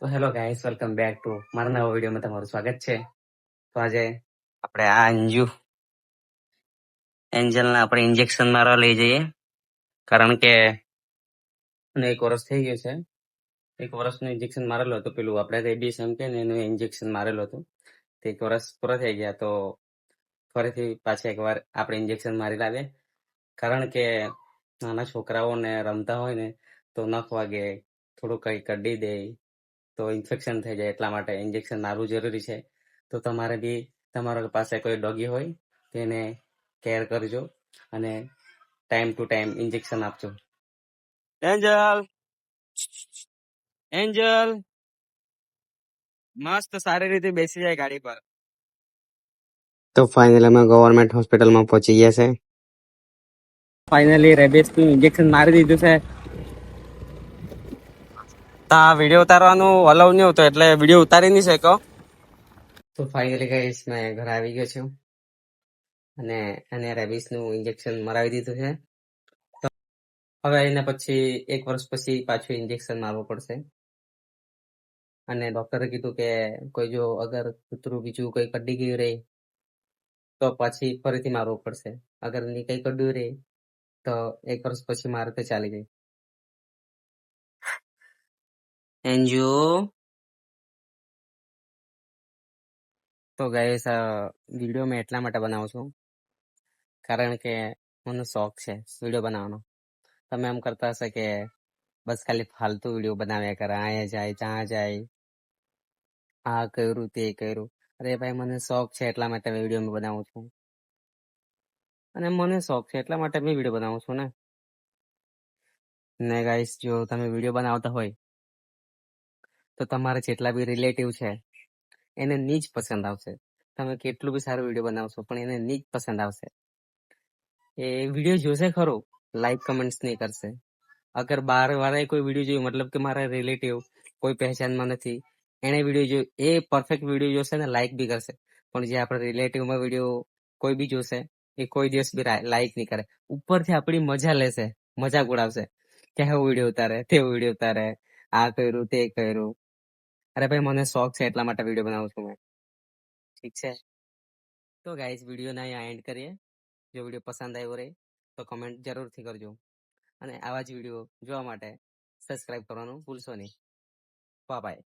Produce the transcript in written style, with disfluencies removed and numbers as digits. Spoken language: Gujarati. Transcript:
તો hello guys, welcome back to મારા નવા વિડીયોમાં તમારું સ્વાગત છે. તો આજે આપણે આ એન્જલને આપણે ઇન્જેક્શન મારવા લઈ જઈએ, કારણ કે એને 1 વર્ષ થઈ ગયું છે. 1 વર્ષનું ઇન્જેક્શન મારેલું હતું, પેલું આપણે રેબીસ એમ કે ને એનું ઇન્જેક્શન મારેલું હતું. 1 વર્ષ પૂરા થઈ ગયા તો ફરીથી પાછા એકવાર આપણે ઇન્જેક્શન મારી લાવીએ, કારણ કે નાના છોકરાઓને રમતા હોય ને તો નખ વાગે, થોડું કઈ કડી દે તો ઇન્ફેક્શન થઈ જાય, એટલા માટે ઇન્જેક્શન મારવું જરૂરી છે. તો તમારે બી તમારા પાસે કોઈ ડોગી હોય તેને કેર કરજો અને ટાઈમ ટુ ટાઈમ ઇન્જેક્શન આપજો. એન્જલ, એન્જલ મસ્ત સારી રીતે બેસી જાય ગાડી પર. તો ફાઇનલી અમે ગવર્મેન્ટ હોસ્પિટલમાં પહોંચી ગયા છે. ફાઇનલી રેબીસનું ઇન્જેક્શન મારી દીધું છે. તા વિડીયો ઉતારવાનું અલાઉ નહીં હોતો એટલે વિડીયો ઉતારી નહીં શક્યો. તો ફાઇનલી ગાઈસ મેં ઘરે આવી ગયો છું અને એને રેબીસનું ઇન્જેક્શન મરાવી દીધું છે. હવે એના પછી 1 વર્ષ પછી પાછું ઇન્જેક્શન મારવું પડશે. અને ડોક્ટરે કીધું કે કોઈ જો અગર કૂતરું બીજું કોઈ કડી ગયું રહે તો પછી ફરીથી મારવું પડશે. અગર નહીં કઈ કડ્યું રહે તો 1 વર્ષ પછી મારે તો ચાલી જાય. એન્જુ તો ગાઈસ વિડીયો મેં એટલા માટે બનાવું છું કારણ કે મને શોખ છે વિડીયો બનાવવાનો. તમે એમ કરતા હશે કે બસ ખાલી ફાલતુ વિડીયો બનાવ્યા કરે, અહીંયા જાય ત્યાં જાય, આ કર્યું તે કર્યું. અરે ભાઈ, મને શોખ છે એટલા માટે વિડીયો મેં બનાવું છું, અને મને શોખ છે એટલા માટે મેં વિડીયો બનાવું છું ને ગાઈસ, જો તમે વિડીયો બનાવતા હોય તો તમારા જેટલા બી રિલેટિવ છે એને ની જ પસંદ આવશે. તમે કેટલું બી સારું વિડીયો બનાવશો પણ એને ની જ પસંદ આવશે. એ વિડીયો જોશે ખરો, લાઈક કમેન્ટ્સ નહીં કરશે. અગર બાર વાળાએ કોઈ વિડીયો જોયું, મતલબ કે મારા રિલેટિવ કોઈ પહેચાનમાં નથી, એને વિડીયો જોયો, એ પરફેક્ટ વિડીયો જોશે ને લાઈક બી કરશે. પણ જે આપણા રિલેટિવમાં વિડીયો કોઈ બી જોશે એ કોઈ દિવસ બી લાઈક નહીં કરે. ઉપરથી આપણી મજા લેશે, મજાક ઉડાવશે કે હું વિડીયો ઉતારે, તે વિડીયો ઉતારે, આ કર્યું તે કર્યું. અરે ભાઈ, મને શોખ છે એટલા માટે વિડીયો બનાવું છું મેં. ઠીક છે, તો ગાઈઝ વિડીયોને અહીંયા એન્ડ કરીએ. જો વિડીયો પસંદ આવ્યો રહે તો કમેન્ટ જરૂરથી કરજો, અને આવા જ વિડીયો જોવા માટે સબસ્ક્રાઇબ કરવાનું ભૂલશો નહીં. Bye bye.